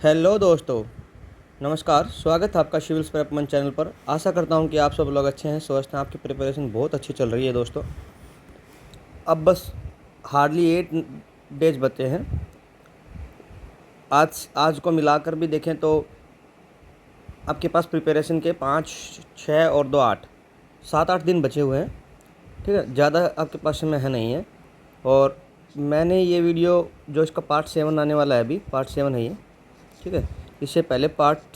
Hello दोस्तों, नमस्कार। स्वागत है आपका सिविल्स प्रेप मंच चैनल पर। आशा करता हूं कि आप सब लोग अच्छे हैं, स्वस्थ हैं, आपकी प्रिपरेशन बहुत अच्छी चल रही है दोस्तों। अब बस हार्डली 8 डेज बचे हैं। आज आज को मिलाकर भी देखें तो आपके पास प्रिपरेशन के 5, 6 और 2 8 7-8 दिन बचे हुए हैं। ठीक है, ज़्यादा आपके पास समय है नहीं है। और मैंने ये वीडियो जो इसका पार्ट 7 आने वाला है, अभी पार्ट 7 है ये। ठीक है, इससे पहले पार्ट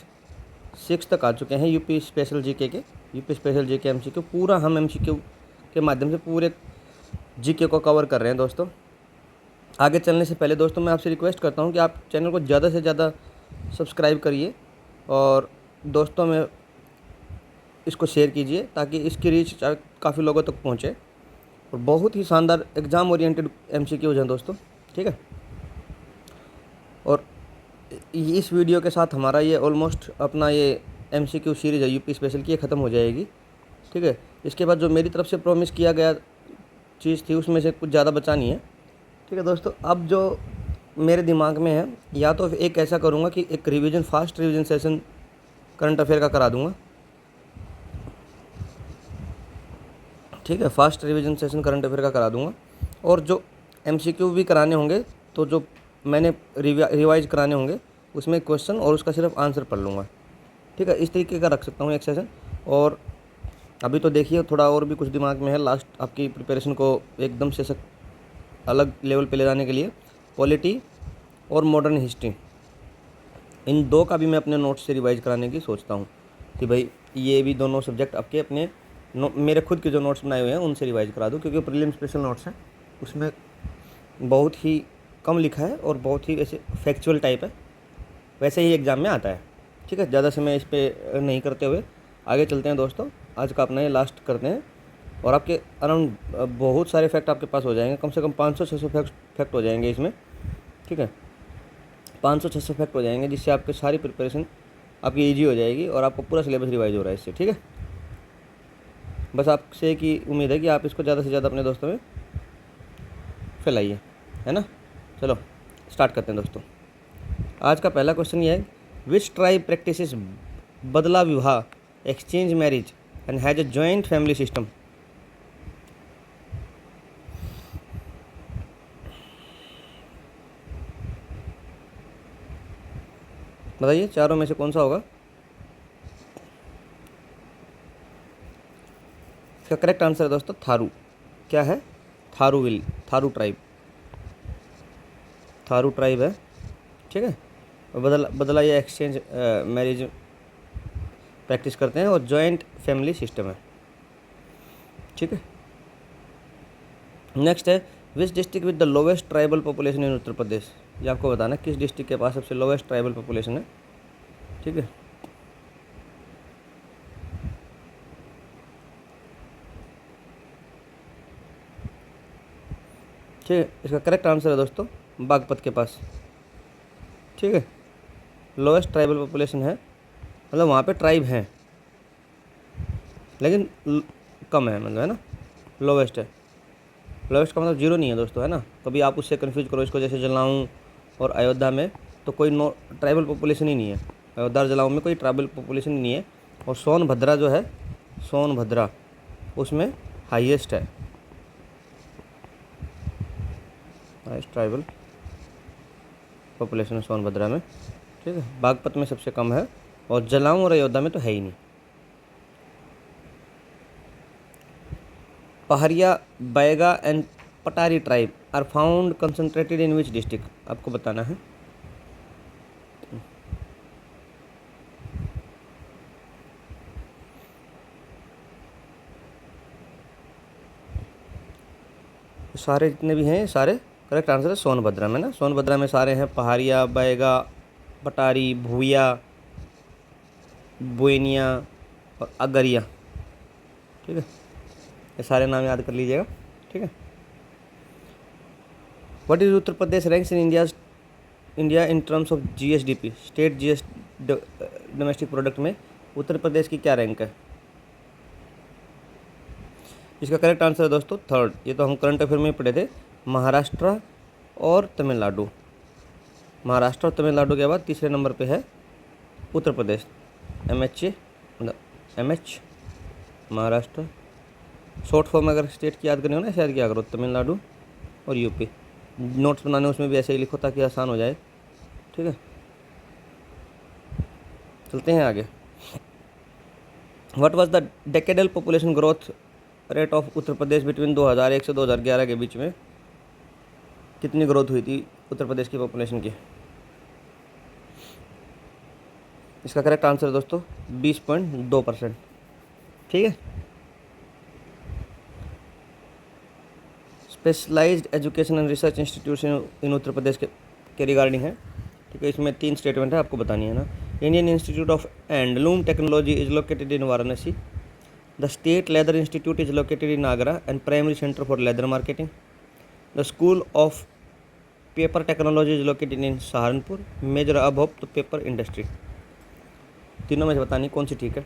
6 तक आ चुके हैं यूपी स्पेशल जीके के। यूपी स्पेशल जीके एमसीक्यू पूरा हम एमसीक्यू के माध्यम से पूरे जीके को कवर कर रहे हैं दोस्तों। आगे चलने से पहले दोस्तों मैं आपसे रिक्वेस्ट करता हूं कि आप चैनल को ज़्यादा से ज़्यादा सब्सक्राइब करिए और दोस्तों में इसको शेयर कीजिए ताकि इसकी रीच काफ़ी लोगों तक पहुँचे। और बहुत ही शानदार एग्ज़ाम ओरिएंटेड एमसीक्यूज हैं दोस्तों। ठीक है, और इस वीडियो के साथ हमारा ये ऑलमोस्ट अपना ये एमसीक्यू सीरीज़ है यूपी स्पेशल की, ये ख़त्म हो जाएगी। ठीक है, इसके बाद जो मेरी तरफ से प्रॉमिस किया गया चीज़ थी उसमें से कुछ ज़्यादा बचा नहीं है। ठीक है दोस्तों, अब जो मेरे दिमाग में है, या तो एक ऐसा करूँगा कि एक revision, fast revision session current affair का करा दूँगा। ठीक है, fast revision session current affair का करा दूँगा। और जो एमसीक्यू भी कराने होंगे तो जो मैंने रिवाइज कराने होंगे उसमें क्वेश्चन और उसका सिर्फ आंसर पढ़ लूँगा। ठीक है, इस तरीके का रख सकता हूँ एक सेशन। और अभी तो देखिए थोड़ा और भी कुछ दिमाग में है लास्ट आपकी प्रिपरेशन को एकदम से अलग लेवल पे ले जाने के लिए। पॉलिटी और मॉडर्न हिस्ट्री, इन दो का भी मैं अपने नोट्स से रिवाइज कराने की सोचता हूँ कि भाई ये भी दोनों सब्जेक्ट आपके अपने मेरे खुद के जो नोट्स बनाए हुए हैं उनसे रिवाइज करा दूँ, क्योंकि प्रीलिम स्पेशल नोट्स हैं उसमें बहुत ही कम लिखा है और बहुत ही ऐसे फैक्चुअल टाइप है, वैसे ही एग्ज़ाम में आता है। ठीक है, ज़्यादा समय इस पर नहीं करते हुए आगे चलते हैं दोस्तों। आज का अपना ये लास्ट करते हैं और आपके अराउंड बहुत सारे फैक्ट आपके पास हो जाएंगे, कम से कम 500-600 फैक्ट हो जाएंगे इसमें। ठीक है, 500-600 फैक्ट हो जाएंगे, जिससे आपकी सारी प्रिपरेशन आपकी ईजी हो जाएगी और आपको पूरा सिलेबस रिवाइज हो रहा है इससे। ठीक है, बस आपसे एक ही उम्मीद है कि आप इसको ज़्यादा से ज़्यादा अपने दोस्तों में फैलाइए, है ना। चलो स्टार्ट करते हैं दोस्तों। आज का पहला क्वेश्चन ये है, विच ट्राइब प्रैक्टिसेस बदला विवाह, exchange marriage and has a joint family system. बताइए चारों में से कौन सा होगा। इसका करेक्ट आंसर है दोस्तों थारू। क्या है? थारूविल, थारू ट्राइब, थारू ट्राइब है। ठीक है, और बदला ये एक्सचेंज मैरिज प्रैक्टिस करते हैं और जॉइंट फैमिली सिस्टम है। ठीक है, नेक्स्ट है, which district with the lowest tribal population in Uttar Pradesh. ये आपको बताना किस डिस्ट्रिक्ट के पास सबसे लोवेस्ट ट्राइबल पॉपुलेशन है। ठीक है, ठीक है, इसका करेक्ट आंसर है दोस्तों बागपत के पास। ठीक है, लोवेस्ट ट्राइबल पॉपुलेशन है, मतलब वहाँ पे ट्राइब हैं लेकिन कम है, मतलब है ना, लोवेस्ट है। लोवेस्ट का मतलब जीरो नहीं है दोस्तों, है ना। कभी आप उससे कन्फ्यूज करो इसको, जैसे जलाऊँ और अयोध्या में तो कोई नो ट्राइबल पॉपुलेशन ही नहीं है, अयोध्या और जलाऊँ में कोई ट्राइबल पॉपुलेशन ही नहीं है। और सोनभद्रा जो है, सोनभद्रा उसमें हाईएस्ट है, हाईएस्ट ट्राइबल पॉपुलेशन है सोनभद्रा में। ठीक है, बागपत में सबसे कम है और जलाऊँ और अयोध्या में तो है ही नहीं। Pahariya, Baiga and Patari tribe are found concentrated in which district, आपको बताना है। सारे जितने भी हैं सारे करेक्ट आंसर है सोनभद्रा में ना। सोनभद्रा में सारे हैं, पहाड़िया, बैगा, पटारी, भूया, बोनिया और अगरिया। ठीक है, ये सारे नाम याद कर लीजिएगा। ठीक है, what is Uttar Pradesh ranks in India in terms of GSDP, state GS domestic product में उत्तर प्रदेश की क्या रैंक है। इसका करेक्ट आंसर है दोस्तों थर्ड। ये तो हम करंट अफेयर में पढ़े थे, महाराष्ट्र और तमिलनाडु। महाराष्ट्र और तमिलनाडु के बाद तीसरे नंबर पे है उत्तर प्रदेश, MHA, मतलब MH, महाराष्ट्र। शॉर्ट फॉर्म अगर स्टेट की याद करनी हो ना, ऐसे याद किया करो, तमिलनाडु और यूपी। नोट्स बनाने उसमें भी ऐसे ही लिखो ताकि आसान हो जाए, ठीक है। चलते हैं आगे। What was the decadal population growth rate of Uttar Pradesh between 2001 से 2011 के बीच में कितनी ग्रोथ हुई थी उत्तर प्रदेश की पॉपुलेशन की? इसका करेक्ट आंसर दोस्तों 20.2%, ठीक है। Specialised education and research institution in Uttar Pradesh के रिगार्डिंग है, ठीक है। इसमें 3 स्टेटमेंट है, आपको बतानी है ना। Indian institute of handloom technology is located in Varanasi. The state leather institute is located in Agra and primary centre for leather marketing. The school of paper technology is located in Saharanpur. Major hub of the paper industry. तीनों में से बतानी कौन सी ठीक है।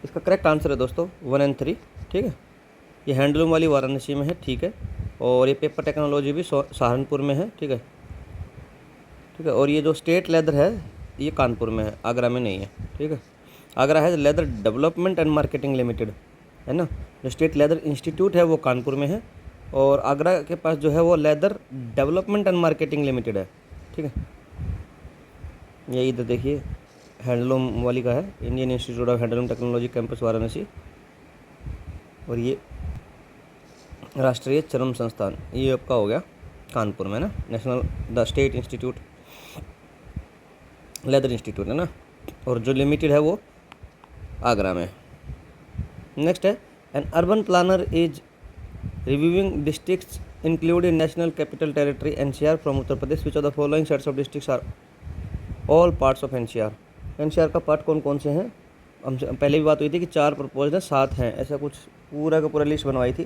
इसका correct answer है दोस्तों 1 और 3, ठीक है। ये हैंडलूम वाली वाराणसी में है, ठीक है, और ये पेपर टेक्नोलॉजी भी सहारनपुर में है, ठीक है, ठीक है। और ये जो स्टेट लेदर है ये कानपुर में है, आगरा में नहीं है, ठीक है। आगरा है leather development and marketing limited, है ना। जो स्टेट लेदर इंस्टीट्यूट है वो कानपुर में है, और आगरा के पास जो है वो leather development and marketing limited है, ठीक है। ये इधर देखिए हैंडलूम वाली का है, Indian institute of handloom technology campus Varanasi, और ये राष्ट्रीय चरम संस्थान ये आपका हो गया कानपुर में ना, national the state institute leather institute है ना, और जो लिमिटेड है वो आगरा में। नेक्स्ट है an urban planner is reviewing districts include in national capital territory NCR from Uttar Pradesh. Which of the following sets of districts are all parts of NCR। NCR का part कौन कौन से हैं? हमसे पहले भी बात हुई थी कि 4 प्रपोज हैं, 7 हैं, ऐसा कुछ पूरा का पूरा लिस्ट बनवाई थी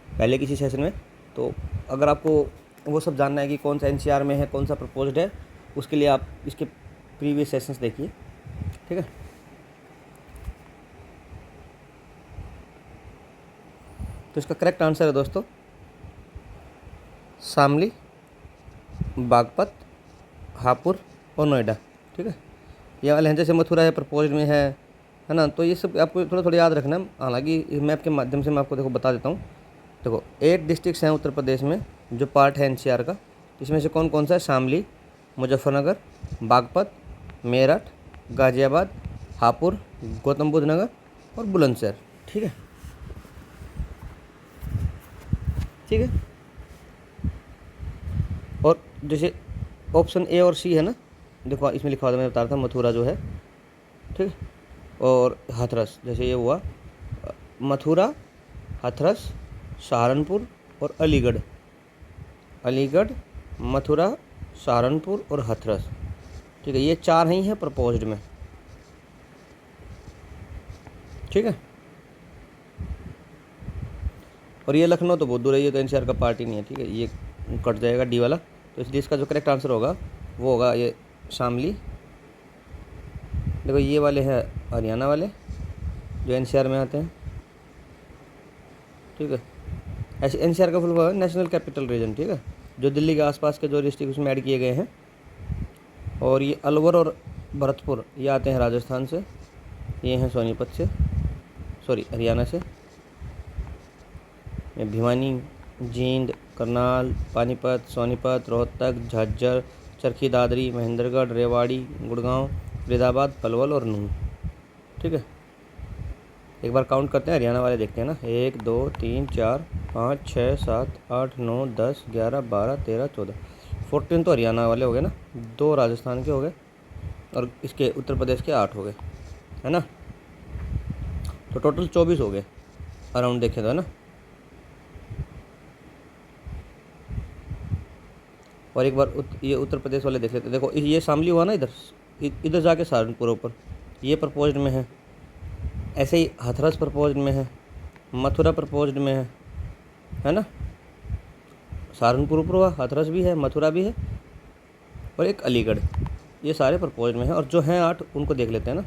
पहले किसी सेशन में। तो अगर आपको वो सब जानना है कि कौन सा NCR में है, कौन सा प्रपोज्ड है, उसके लिए आप इसके प्रीवियस सेशंस देखिए, ठीक है। तो इसका करेक्ट आंसर है दोस्तों शामली, बागपत, हापुड़ और नोएडा, ठीक है। ये वाले हैं, जैसे मथुरा है प्रपोज्ड में है ना। तो ये सब आपको थोड़ा थोड़ा याद रखना है। हालांकि मैप के माध्यम से मैं आपको देखो बता देता हूँ। देखो 8 डिस्ट्रिक्ट्स हैं उत्तर प्रदेश में जो पार्ट है NCR का। इसमें से कौन कौन सा है? शामली, मुजफ्फरनगर, बागपत, मेरठ, गाज़ियाबाद, हापुड़, गौतम बुद्ध नगर और बुलंदशहर, ठीक है, ठीक है। और जैसे ऑप्शन A और C है ना, देखो इसमें लिखा हुआ था, मैं बता रहा था, मथुरा जो है, ठीक है, और हाथरस। जैसे ये हुआ मथुरा, हाथरस, सहारनपुर और अलीगढ़। अलीगढ़, मथुरा, सहारनपुर और हाथरस, ठीक है। ये 4 ही हैं प्रपोज्ड में, ठीक है। और ये लखनऊ तो बहुत दूर है, ये तो NCR का पार्ट ही नहीं है, ठीक है, ये कट जाएगा D वाला। तो इसलिए इसका जो करेक्ट आंसर होगा वो होगा ये शामली। देखो ये वाले हैं हरियाणा वाले जो NCR में आते हैं, ठीक है। ऐसे NCR का फुल फॉर्म है नेशनल कैपिटल रीजन, ठीक है, जो दिल्ली के आसपास के जो डिस्ट्रिक्ट उसमें ऐड किए गए हैं। और ये अलवर और भरतपुर ये आते हैं राजस्थान से, ये हैं सोनीपत से, सॉरी हरियाणा से। भिवानी, जींद, करनाल, पानीपत, सोनीपत, रोहतक, झज्जर, चरखी दादरी, महेंद्रगढ़, रेवाड़ी, गुड़गांव, फरीदाबाद, पलवल और नूंह, ठीक है। एक बार काउंट करते हैं, हरियाणा वाले देखते हैं ना। 1 2 3 4 5 6 7 8 9 10 11 12 13 14 14 तो हरियाणा वाले हो गए ना, 2 राजस्थान के हो गए और इसके उत्तर प्रदेश के 8 हो गए, है ना। तो टोटल 24 हो गए अराउंड देखें तो, है ना। और एक बार ये उत्तर प्रदेश वाले देख लेते हैं। देखो ये शामली हुआ ना, इधर जाके सहारनपुर ऊपर ये प्रपोज्ड में है। ऐसे ही हाथरस प्रपोज्ड में है, मथुरा प्रपोज्ड में है ना। सहारनपुर ऊपर हुआ, हाथरस भी है, मथुरा भी है और एक अलीगढ़, ये सारे प्रपोज्ड में है। और जो हैं 8 उनको देख लेते हैं ना,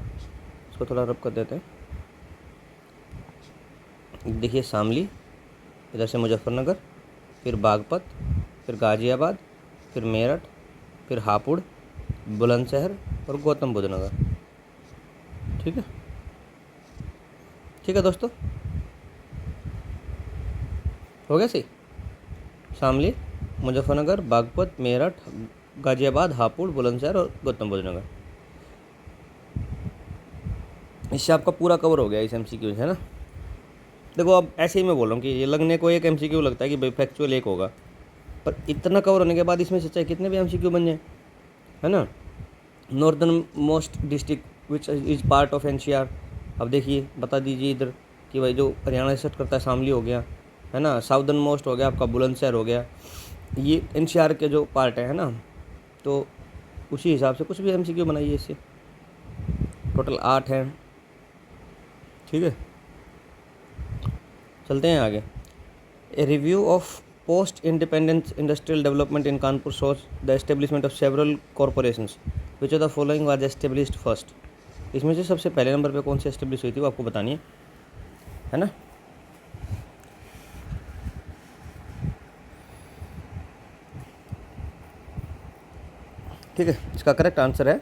इसको थोड़ा रब कर देते हैं। देखिए शामली, इधर से मुजफ्फरनगर, फिर बागपत, फिर गाज़ियाबाद, फिर मेरठ, फिर हापुड़, बुलंदशहर और गौतम बुद्ध नगर। ठीक है, ठीक है दोस्तों, हो गया सही। शामली, मुजफ्फरनगर, बागपत, मेरठ, गाज़ियाबाद, हापुड़, बुलंदशहर और गौतम बुद्ध नगर। इससे आपका पूरा कवर हो गया इस MCQ है ना। देखो अब ऐसे ही मैं बोल रहा हूँ कि ये लगने को एक MCQ लगता है कि भाई फैक्चुअल एक होगा, पर इतना कवर होने के बाद इसमें से चाहे कितने भी MCQ बन जाए, है ना। Northern most district which is part of NCR। अब देखिए बता दीजिए इधर कि भाई जो हरियाणा से सेट करता है शामली हो गया, है ना। साउदर्न मोस्ट हो गया आपका बुलंदशहर हो गया, ये NCR के जो पार्ट है ना। तो उसी हिसाब से कुछ भी MCQ बनाइए इससे। टोटल 8 हैं। ठीक है, चलते हैं आगे। A review of post independence industrial development in Kanpur shows the establishment of several corporations which of the following was established first. इसमें से सबसे पहले नंबर पे कौन सी एस्टेब्लिश हुई थी वो आपको बतानी है ना। ठीक है, इसका करेक्ट आंसर है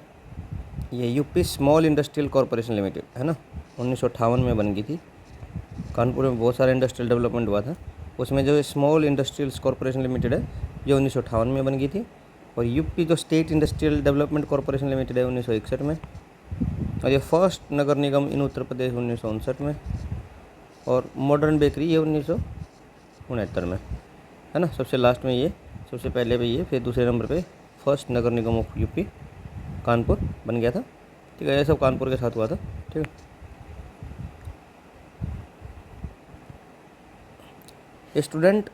ये UP small industrial corporation limited, है ना। 1958 में बन गई थी। कानपुर में बहुत सारा इंडस्ट्रियल डेवलपमेंट हुआ था, उसमें जो स्मॉल इंडस्ट्रियल्स कॉरपोरेशन लिमिटेड है ये 1958 में बन गई थी। और यूपी जो state industrial development corporation limited है 1961 में। और ये फर्स्ट नगर निगम इन उत्तर प्रदेश 1959 में। और मॉडर्न बेकरी ये 1969 में, है ना। सबसे लास्ट में ये, सबसे पहले पे ये, फिर दूसरे नंबर पे first Nagar Nigam of UP Kanpur बन गया था। ठीक है, ये सब कानपुर के साथ हुआ था। ठीक है, student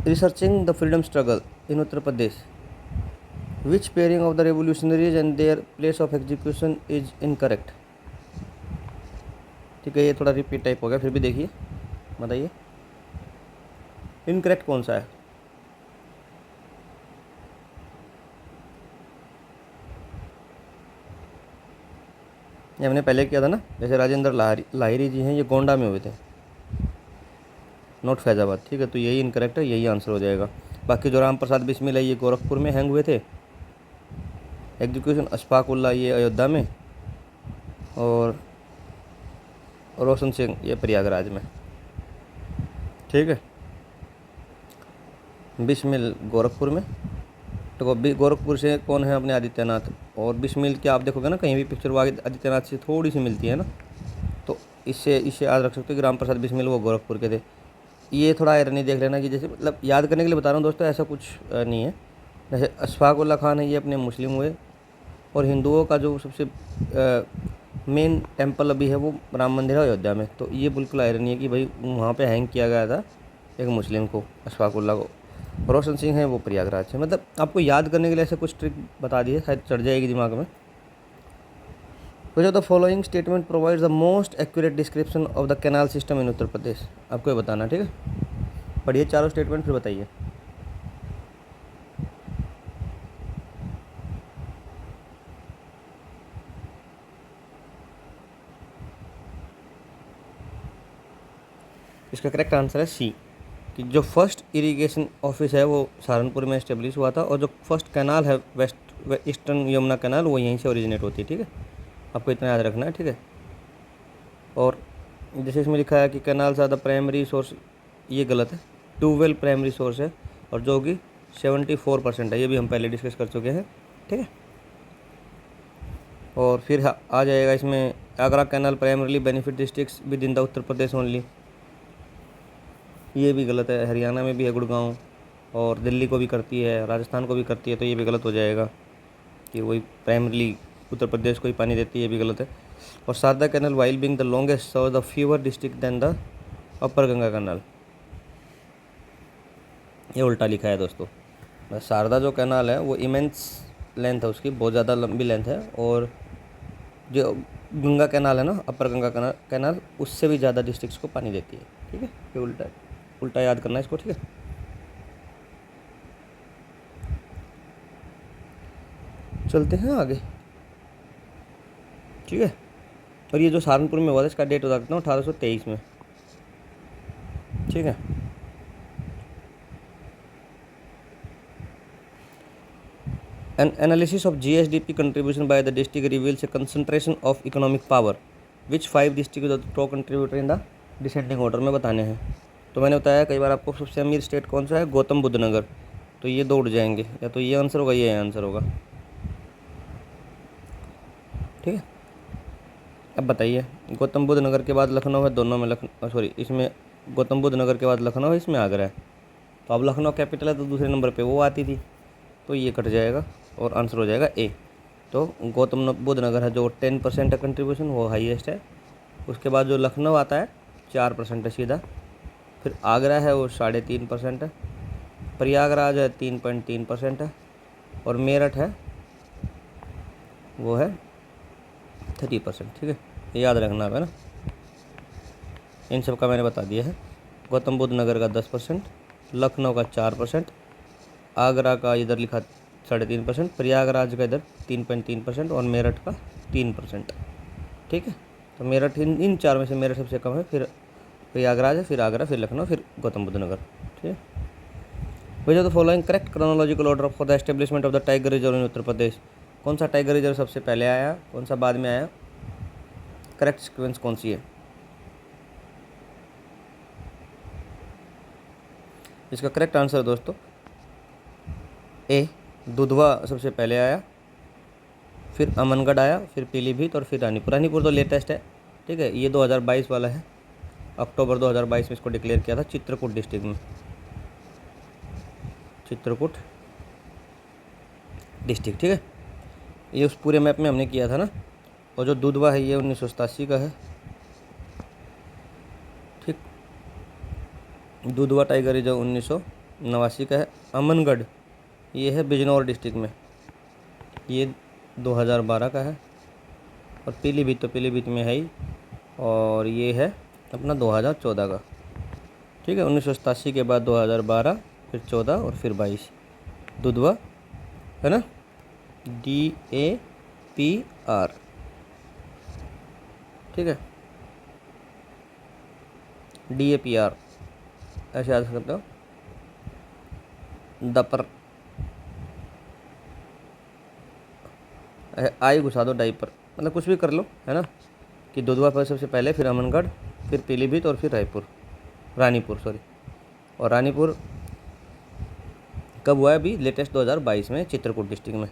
researching the freedom struggle in Uttar Pradesh, which pairing of the revolutionaries and their place of execution is incorrect. ठीक है, ये थोड़ा रिपीट टाइप हो गया, फिर भी देखिए बताइए इनकरेक्ट कौन सा है। ये हमने पहले किया था ना, जैसे राजेंद्र लाहिरी जी हैं, ये गोंडा में हुए थे, नॉट फैज़ाबाद। ठीक है, तो यही इनकरेक्ट है, यही आंसर हो जाएगा। बाकी जो राम प्रसाद बिस्मिल है ये गोरखपुर में हैंग हुए थे। एग्जीक्यूशन अशफाक उल्ला ये अयोध्या में, और रोशन सिंह ये प्रयागराज में। ठीक है, बिस्मिल गोरखपुर में। तो गोरखपुर से कौन है अपने आदित्यनाथ, और बिस्मिल क्या आप देखोगे ना कहीं भी पिक्चर वो आदित्यनाथ से थोड़ी सी मिलती है ना, तो इससे याद रख सकते हो कि राम प्रसाद बिस्मिल वो गोरखपुर के थे। ये थोड़ा आयरनी देख लेना कि जैसे मतलब याद करने के लिए बता रहा हूँ दोस्तों, ऐसा कुछ नहीं है। जैसे अशफाक उल्ला खान है ये अपने मुस्लिम हुए, और हिंदुओं का जो सबसे मेन टेम्पल अभी है वो राम मंदिर है अयोध्या में। तो ये बिल्कुल आयरनी है कि भाई वहाँ पे हैंग किया गया था एक मुस्लिम को, अशफाक उल्ला को। रोशन सिंह है वो प्रयागराज से। मतलब आपको याद करने के लिए ऐसे कुछ ट्रिक बता दिए, शायद चढ़ जाएगी दिमाग में। Which of the following statement provides the most accurate description of the canal system in Uttar Pradesh. आपको ये बताना, ठीक है। पढ़िए चारों स्टेटमेंट फिर बताइए। इसका करेक्ट आंसर है सी, कि जो फर्स्ट इरिगेशन ऑफिस है वो सहारनपुर में इस्टेब्लिश हुआ था, और जो फर्स्ट कैनाल है वेस्ट ईस्टर्न यमुना कैनाल वो यहीं से ओरिजिनेट होती है। ठीक है, आपको इतना याद रखना है। ठीक है, और जैसे इसमें लिखा है कि canals are the primary source, ये गलत है। ट्यूबवेल प्राइमरी सोर्स है, और जो कि 74% है, ये भी हम पहले डिस्कस कर चुके हैं। ठीक है, और फिर आ जाएगा इसमें Agra canal primarily benefit districts with in the Uttar Pradesh only, ये भी गलत है। हरियाणा में भी है गुड़गांव, और दिल्ली को भी करती है, राजस्थान को भी करती है, तो ये भी गलत हो जाएगा कि वही प्राइमरली उत्तर प्रदेश को ही पानी देती है, ये भी गलत है। और Sharda canal while being the longest serve the fewer district than the upper Ganga canal, ये उल्टा लिखा है दोस्तों। शारदा जो कैनाल है वो इमेंस लेंथ है उसकी, बहुत ज़्यादा लंबी लेंथ है, और जो गंगा कैनाल है ना, अपर गंगा कैनाल उससे भी ज़्यादा डिस्ट्रिक्ट्स को पानी देती है। ठीक है, ये उल्टा है, उल्टा याद करना है इसको। ठीक है, चलते हैं आगे। ठीक है, और ये जो सहारनपुर में हुआ था इसका डेट बता देता हूँ, 1823 में। ठीक है। An analysis of GSDP contribution by the district reveals a concentration of economic power. Which 5 districts are the top contributor in the descending order में बताने हैं। तो मैंने बताया कई बार आपको सबसे अमीर स्टेट कौन सा है, गौतम बुद्ध नगर। तो ये दो उड़ जाएंगे, या तो ये आंसर होगा, ये आंसर होगा। ठीक है। अब बताइए, गौतम बुद्ध नगर के बाद लखनऊ है, दोनों में लखनऊ, सॉरी इसमें गौतम बुद्ध नगर के बाद लखनऊ है, इसमें आगरा है। तो अब लखनऊ कैपिटल है तो दूसरे नंबर पे वो आती थी, तो ये कट जाएगा और आंसर हो जाएगा ए। तो गौतम बुद्ध नगर है जो 10% है कंट्रीब्यूशन, वो हाईएस्ट है। उसके बाद जो लखनऊ आता है 4% है सीधा। फिर आगरा है वो 3.5% है। प्रयागराज है 3.3% है। और मेरठ है वो है 30%। ठीक है, ये याद रखना है ना। इन सब का मैंने बता दिया है। गौतम बुद्ध नगर का 10%, लखनऊ का 4%, आगरा का इधर लिखा 3.5%, प्रयागराज का इधर 3.3% और मेरठ का 3%। ठीक है, तो मेरठ इन चार में से मेरठ सबसे कम है, फिर प्रयागराज है, फिर आगरा, फिर लखनऊ, फिर गौतम बुद्ध नगर। ठीक है। Which of the following correct chronological order for the establishment of the tiger reserve in Uttar Pradesh. कौन सा टाइगर रिजर्व सबसे पहले आया, कौन सा बाद में आया, करेक्ट सिक्वेंस कौन सी है। इसका करेक्ट आंसर दोस्तों ए, दुधवा सबसे पहले आया, फिर अमनगढ़ आया, फिर पीलीभीत और फिर रानीपुर। रानीपुर तो लेटेस्ट है। ठीक है, ये 2022 वाला है, अक्टूबर 2022 में इसको डिक्लेयर किया था चित्रकूट डिस्ट्रिक्ट में, चित्रकूट डिस्ट्रिक्ट। ठीक है, ये उस पूरे मैप में हमने किया था ना। और जो दुधवा है ये 1987 का है। ठीक, दुधवा टाइगर रिजर्व 1989 का है। अमनगढ़ ये है बिजनौर डिस्ट्रिक्ट में, ये 2012 का है। और पीलीभीत तो पीलीभीत में है ही, और ये है अपना 2014 का। ठीक है, 1987 के बाद 2012, फिर 14 और फिर 22 दुधवा है ना, DAPR। ठीक है, DAPR ऐसे याद कर सकते हो, दपर आई घुसा दो डाइपर, मतलब कुछ भी कर लो, है ना। कि दुधवा पर सबसे पहले, फिर अमनगढ़, फिर पीलीभीत और फिर रानीपुर सॉरी। और रानीपुर कब हुआ है, अभी लेटेस्ट 2022 में चित्रकूट डिस्ट्रिक्ट में।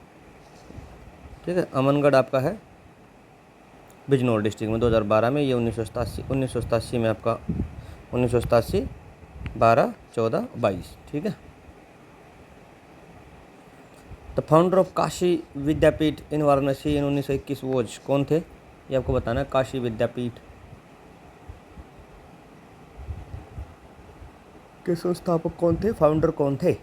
ठीक है, अमनगढ़ आपका है बिजनौर डिस्ट्रिक्ट में 2012 में। ये 1987 में आपका 1987, 12, 14, 22। ठीक है। The founder of Kashi Vidyapith in Varanasi in 1921 was, कौन थे, ये आपको बताना है। काशी विद्यापीठ के संस्थापक कौन थे, फाउंडर कौन थे।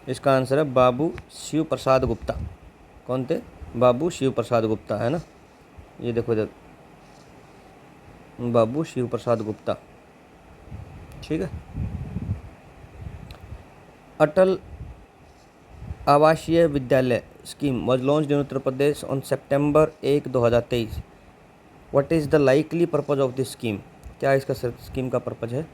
इसका आंसर है बाबू शिव प्रसाद गुप्ता। कौन थे, बाबू शिव प्रसाद गुप्ता, है ना। ये देखो इधर, बाबू शिव प्रसाद गुप्ता। ठीक है। अटल आवासीय विद्यालय scheme was launched in Uttar Pradesh on September 1, 2023। What is the likely purpose of this scheme, क्या इसका स्कीम का पर्पज है।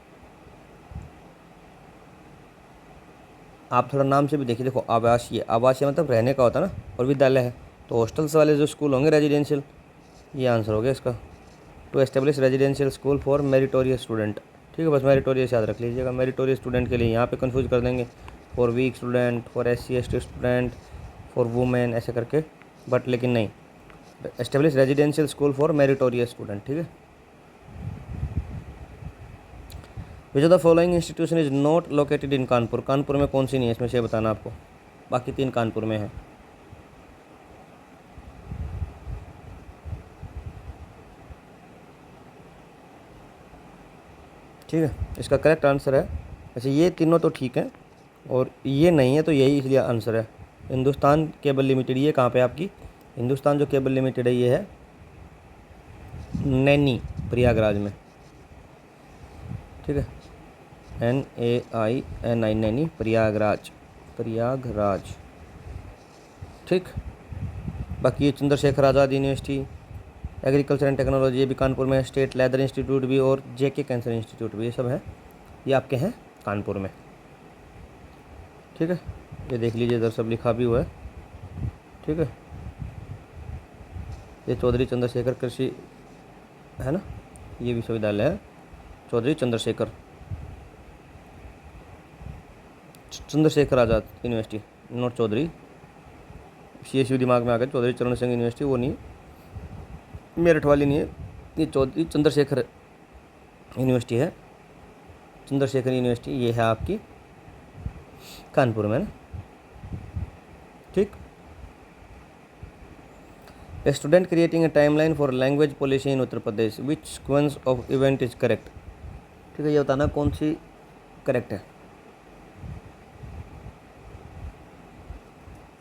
आप थोड़ा नाम से भी देखिए, देखो आवासीय, आवासीय मतलब रहने का होता है ना, और विद्यालय है तो हॉस्टल्स वाले जो स्कूल होंगे रेजिडेंशियल, ये आंसर हो गया इसका। To establish residential school for meritorious student. ठीक है, बस मेरिटोरियस याद रख लीजिएगा। मेरिटोरियस स्टूडेंट के लिए यहाँ पे कंफ्यूज कर देंगे, for weak student, for SC ST student, for women, ऐसे करके, बट लेकिन नहीं, establish residential school for meritorious student. ठीक है। Which of the following institution is not located in Kanpur, Kanpur में कौन सी नहीं है इसमें से बताना आपको, बाकी 3 कानपुर में है। ठीक है, इसका करेक्ट आंसर है, वैसे ये तीनों तो ठीक है और ये नहीं है, तो यही इसलिए आंसर है हिंदुस्तान केबल लिमिटेड। ये कहाँ पे आपकी, हिंदुस्तान जो केबल लिमिटेड है ये है नैनी, प्रयागराज में। ठीक है, NAINI नैनी, प्रयागराज, प्रयागराज। ठीक, बाकी ये Chandrashekhar Azad university, agriculture and technology ये भी कानपुर में है, स्टेट लेदर इंस्टीट्यूट भी और जेके कैंसर इंस्टीट्यूट भी, ये सब है, ये आपके हैं कानपुर में। ठीक है, ये देख लीजिए इधर सब लिखा भी हुआ है। ठीक है, ये चौधरी चंद्रशेखर कृषि है ना, ये विश्वविद्यालय है Chaudhary Chandrashekhar Azad university, not Chaudhary, CSU दिमाग में आ गया, चौधरी चरण सिंह यूनिवर्सिटी वो नहीं, मेरठ वाली नहीं है, ये चौधरी चंद्रशेखर यूनिवर्सिटी है, चंद्रशेखर यूनिवर्सिटी ये है आपकी कानपुर में ना। ठीक, a student creating a timeline for language policy in Uttar Pradesh, which sequence of event is correct. ठीक है, ये बताना कौन सी करेक्ट है,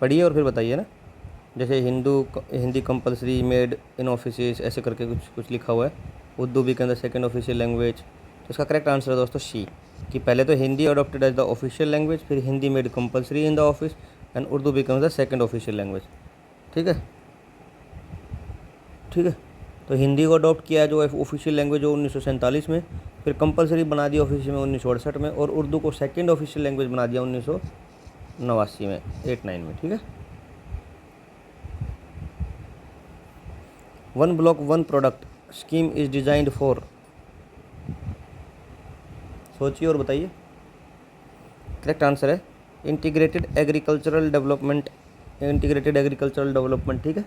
पढ़िए और फिर बताइए ना। जैसे Hindi compulsory made in offices ऐसे करके कुछ लिखा हुआ है, Urdu become the second official language, तो इसका करेक्ट आंसर है दोस्तों सी, कि पहले तो Hindi adopted as the official language, फिर Hindi made compulsory in the office and Urdu become the second official language. ठीक है, ठीक है, तो हिंदी को अडॉप्ट किया है जो ऑफिशियल लैंग्वेज हो 1947 में, फिर कंपलसरी बना दिया ऑफिशियल में 1968 में, और उर्दू को सेकंड ऑफिशियल लैंग्वेज बना दिया 1989 में, 89 में। ठीक है, one block one product scheme is designed for, सोचिए और बताइए। करेक्ट आंसर है integrated agricultural development, integrated agricultural development. ठीक है,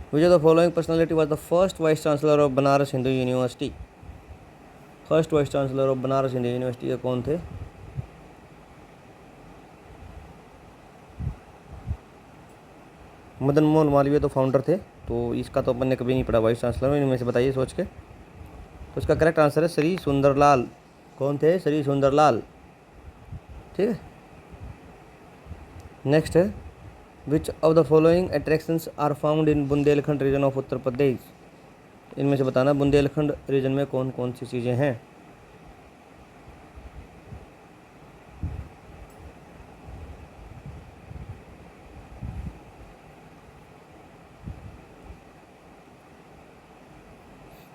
which of the following personality was the first vice chancellor of Banaras Hindu university. First vice chancellor of Banaras Hindu university के कौन थे? मदन मोहन मालवीय तो फाउंडर थे, तो इसका तो अपन ने कभी नहीं पढ़ा वाइस चांसलर में, इनमें से बताइए सोच के। तो इसका करेक्ट आंसर है श्री सुंदरलाल। कौन थे? श्री सुंदरलाल। ठीक है, नेक्स्ट है which of the following attractions are found in Bundelkhand region of Uttar Pradesh. इनमें से बताना बुंदेलखंड रीजन में कौन कौन सी चीज़ें हैं।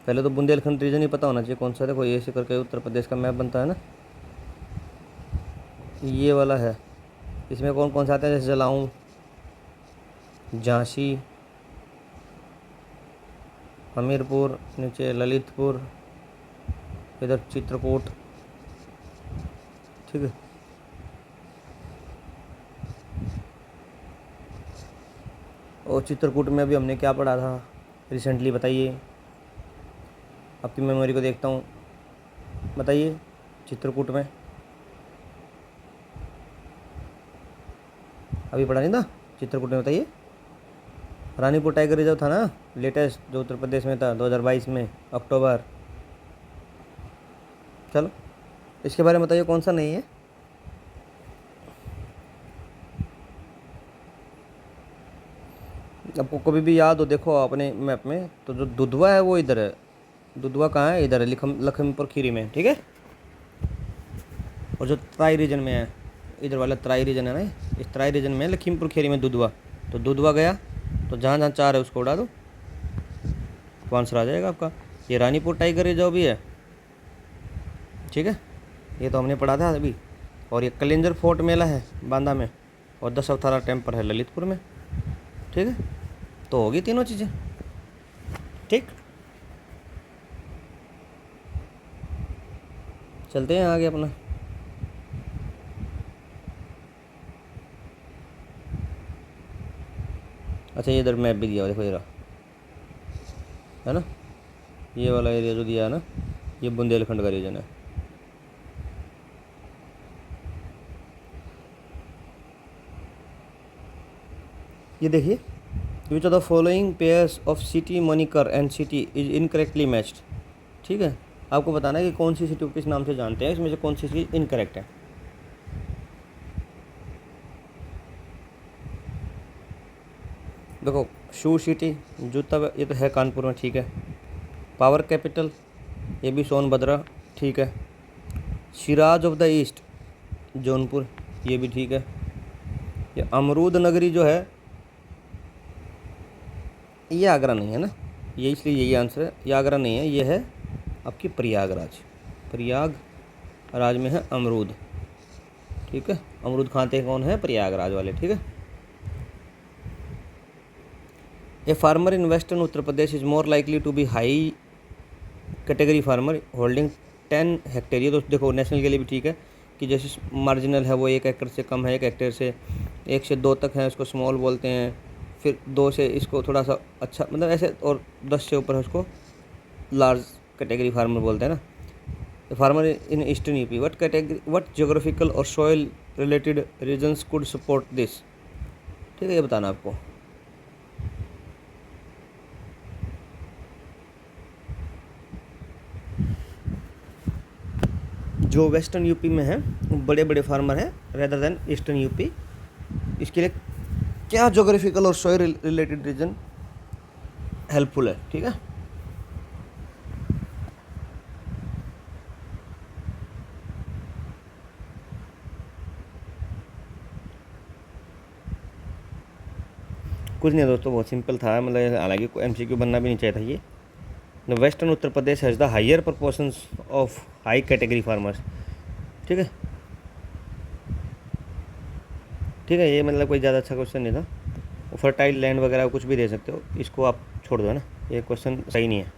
पहले तो बुंदेलखंड रीजन ही पता होना चाहिए कौन सा। देखो ये ऐसे करके उत्तर प्रदेश का मैप बनता है ना, ये वाला है, इसमें कौन कौन सा आता है? जैसे जलाऊं, झांसी, हमीरपुर, नीचे ललितपुर, इधर चित्रकूट। ठीक है, और चित्रकूट में अभी हमने क्या पढ़ा था रिसेंटली, बताइए। आपकी मेमोरी को देखता हूँ, बताइए। चित्रकूट में अभी पढ़ा नहीं था चित्रकूट में, बताइए। रानीपुर टाइगर रिजर्व था ना लेटेस्ट, जो उत्तर प्रदेश में था 2022 में अक्टूबर। चलो इसके बारे में बताइए कौन सा नहीं है। आपको कभी भी याद हो, देखो अपने मैप में, तो जो दुधवा है वो इधर है। दुधवा कहाँ है? इधर है, लखीमपुर खीरी में। ठीक है, और जो तराई रीजन में है, इधर वाला तराई रीजन है ना, इस तराई रीजन में लखीमपुर खीरी में दुधवा। तो दुधवा गया तो जहाँ जहाँ चार है उसको उड़ा दो, तो आंसर आ जाएगा आपका। ये रानीपुर टाइगर रिजर्व भी है। ठीक है, ये तो हमने पढ़ा था अभी। और ये कलिंजर फोर्ट मेला है बांदा में, और 10 अवतारा टेम्पल है ललितपुर में। ठीक है, तो होगी तीनों चीज़ें। ठीक, चलते हैं आगे अपना। अच्छा, ये इधर मैप भी दिया हुआ, देखो ये रहा, है ना, ये वाला एरिया जो दिया है ना, ये बुंदेलखंड का रीजन है। ये देखिए, which of the following pairs of city moniker and city is incorrectly matched. ठीक है, आपको बताना है कि कौन सी सिटी को किस नाम से जानते हैं, इसमें से कौन सी चीज़ इनकरेक्ट है। देखो, शू सिटी जूता, ये तो है कानपुर में। ठीक है, पावर कैपिटल, ये भी सोनभद्र। ठीक है, Siraj of the east Jaunpur, ये भी ठीक है। ये अमरूद नगरी जो है ये आगरा नहीं है ना, ये इसलिए यही आंसर है। ये आगरा नहीं है, ये है आपकी प्रयागराज। प्रयागराज में है अमरूद, ठीक है। अमरूद खाते हैं कौन है? प्रयागराज वाले, ठीक है। A farmer in western Uttar Pradesh is more likely to be high category farmer holding 10 hectare. ये तो देखो नेशनल के लिए भी ठीक है कि जैसे मार्जिनल है वो 1 एकड़ से कम है, 1 हेक्टेयर से 1 से 2 तक है उसको स्मॉल बोलते हैं, फिर 2 से इसको थोड़ा सा अच्छा मतलब ऐसे, और 10 से ऊपर है उसको लार्ज कैटेगरी फार्मर बोलते हैं ना। Farmer in eastern UP, what category, what geographical और soil related regions could support this, ठीक है, ये बताना आपको। जो वेस्टर्न यूपी में है बड़े बड़े फार्मर हैं रेदर देन ईस्टर्न यूपी, इसके लिए क्या ज्योग्राफिकल और सॉइल रिलेटेड रीजन हेल्पफुल है, ठीक है। कुछ नहीं दोस्तों, बहुत सिंपल था, मतलब हालांकि MCQ बनना भी नहीं चाहिए था ये। The western Uttar Pradesh has the higher proportions of high category farmers, ठीक है, ठीक है। ये मतलब कोई ज़्यादा अच्छा क्वेश्चन नहीं था। फर्टाइल लैंड वगैरह कुछ भी दे सकते हो, इसको आप छोड़ दो, है ना, ये क्वेश्चन सही नहीं है।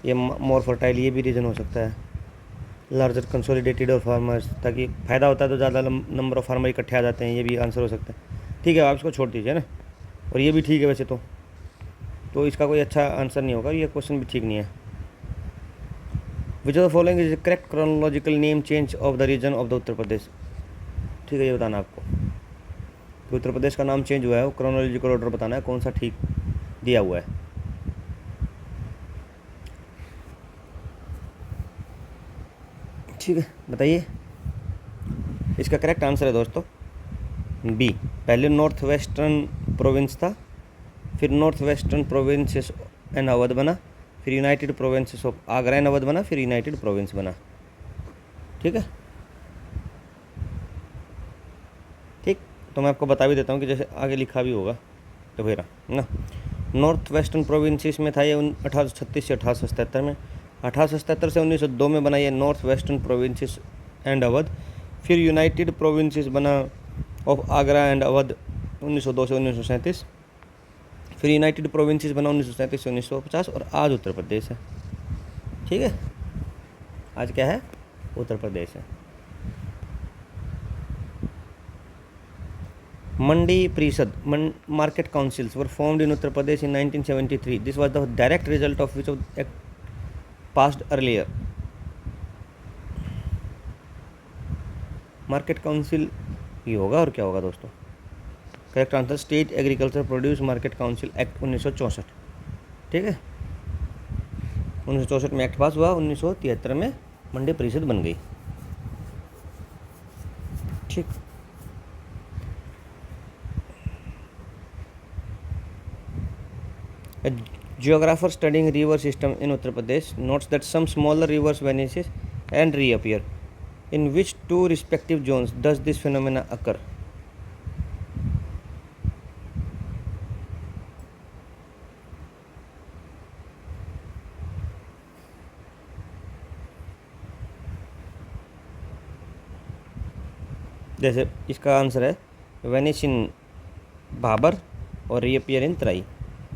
ये मोर फर्टाइल ये भी रीज़न हो सकता है। लार्जर कंसोलिडेटेड और फार्मर्स, ताकि फ़ायदा होता है तो ज़्यादा नंबर ऑफ फार्मर इकट्ठे आ जाते हैं, ये भी आंसर हो सकता है, ठीक है। आप इसको छोड़ दीजिए ना, और ये भी ठीक है वैसे तो इसका कोई अच्छा आंसर नहीं होगा, ये क्वेश्चन भी ठीक नहीं है। Which of the following is correct chronological name change of the region of the Uttar Pradesh, ठीक है, ये बताना आपको कि उत्तर प्रदेश का नाम चेंज हुआ है, वो क्रोनोलॉजिकल ऑर्डर बताना है कौन सा ठीक दिया हुआ है। ठीक है, बताइए। इसका करेक्ट आंसर है दोस्तों बी। पहले नॉर्थ वेस्टर्न प्रोविंस था, फिर north western provinces and Awadh बना, फिर United provinces of Agra and Awadh बना, फिर यूनाइटेड प्रोविंस बना, ठीक है। ठीक, तो मैं आपको बता भी देता हूँ कि जैसे आगे लिखा भी होगा तो फिर ना, नॉर्थ वेस्टर्न प्रोविंसेस में था ये 1836 से 1877 में, 1877 से 1902 में बना ये north western provinces and Awadh, फिर यूनाइटेड प्रोविंसेस बना ऑफ आगरा एंड अवध 1902 से 1937, फिर यूनाइटेड प्रोविंसेस बना 1937 से 1950, और आज उत्तर प्रदेश है, ठीक है। आज क्या है? उत्तर प्रदेश है। मंडी परिषद market councils were formed in Uttar Pradesh in 1973. This was the direct result of which of act passed earlier. Market council ये होगा, और क्या होगा दोस्तों? Correct answer state agriculture produce market council act 1964, ठीक है। 1964 में एक्ट पास हुआ, 1973 में मंडी परिषद बन गई, ठीक। A geographer studying river system in Uttar Pradesh notes that some smaller rivers vanish and reappear. In which two respective zones does this phenomena occur? जैसे इसका आंसर है वेनिश इन भाबर और रीअपियर इन तराई,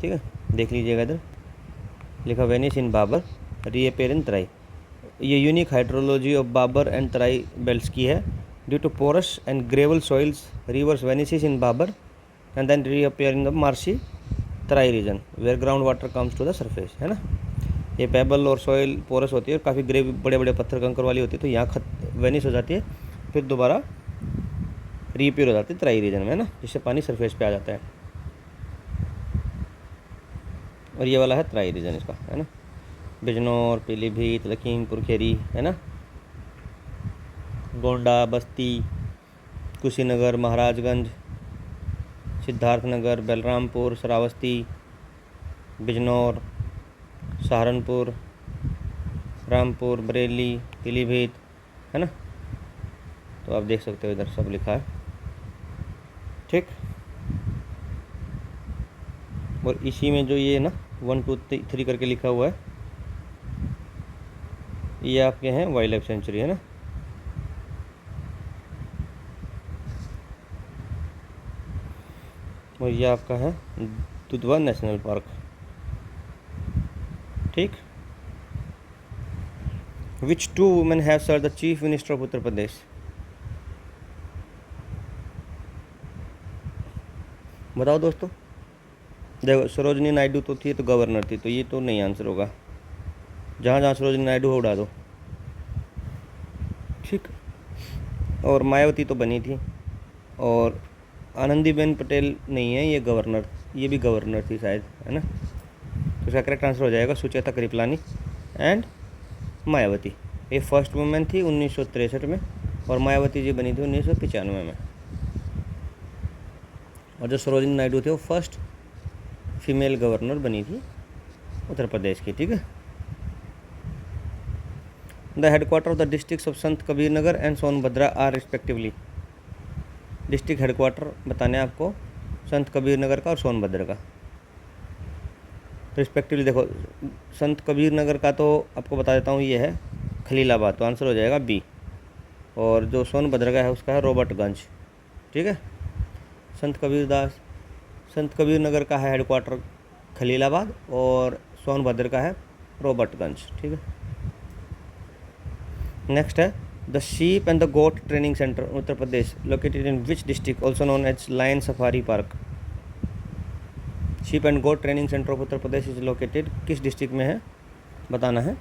ठीक है। देख लीजिएगा इधर लिखा vanish in Bhabar, reappear in Terai. ये unique hydrology of Bhabar and Terai belts की है। Due to porous and gravel soils rivers vanishes in Bhabar and then reappear in the marshy Terai region where ground water comes to the surface, है ना। ये payable और soil porous होती है और काफ़ी ग्रेव बड़े बड़े पत्थर कंकर वाली होती है, तो यहाँ वेनिश हो जाती है, फिर दोबारा रीअपियर हो जाती है तराई रीजन में, है ना, जिससे पानी सरफेस पे आ जाता है। और ये वाला है तराई रीजन इसका, है ना। बिजनौर, पीलीभीत, लखीमपुर खीरी, है ना, गोंडा, बस्ती, कुशीनगर, महाराजगंज, सिद्धार्थनगर, बलरामपुर, श्रावस्ती, बिजनौर, सहारनपुर, रामपुर, बरेली, पीलीभीत, है ना। तो आप देख सकते हो इधर सब लिखा है, ठीक। और इसी में जो ये ना 1 2 3 करके लिखा हुआ है, ये आपके हैं वाइल्ड लाइफ सेंचुरी, है ना। और ये आपका है दुधवा नेशनल पार्क, ठीक। Which 2 women have serve the chief minister of Uttar Pradesh. बताओ दोस्तों। देखो सरोजनी नायडू तो थी, तो गवर्नर थी, तो ये तो नहीं आंसर होगा। जहाँ जहाँ सरोजनी नायडू हो उड़ा दो, ठीक। और मायावती तो बनी थी, और आनंदीबेन पटेल नहीं है, ये गवर्नर, ये भी गवर्नर थी शायद, है ना। तो इसका करेक्ट आंसर हो जाएगा सुचेता कृपलानी एंड मायावती। ये फर्स्ट वुमेन थी 1963 में, और मायावती जी बनी थी 1995 में। और जो सरोजिनी नायडू थे वो फर्स्ट फीमेल गवर्नर बनी थी उत्तर प्रदेश की, ठीक है। The headquarter of the district of Sant Kabir Nagar and Sonbhadra are respectively. District headquarter बताने आपको संत कबीर नगर का और सोनभद्र का रिस्पेक्टिवली। देखो संत कबीर नगर का तो आपको बता देता हूँ, ये है खलीलाबाद, तो आंसर हो जाएगा बी। और जो सोनभद्र का है उसका है रॉबर्टगंज, ठीक है। संत कबीर नगर का है हेडक्वार्टर खलीलाबाद, और सोनभद्र का है रॉबर्टगंज, ठीक है। नेक्स्ट है the sheep and the goat training centre Uttar Pradesh located in which district also known as lion safari park. Sheep and goat training centre of Uttar Pradesh is located किस डिस्ट्रिक्ट में है, बताना है।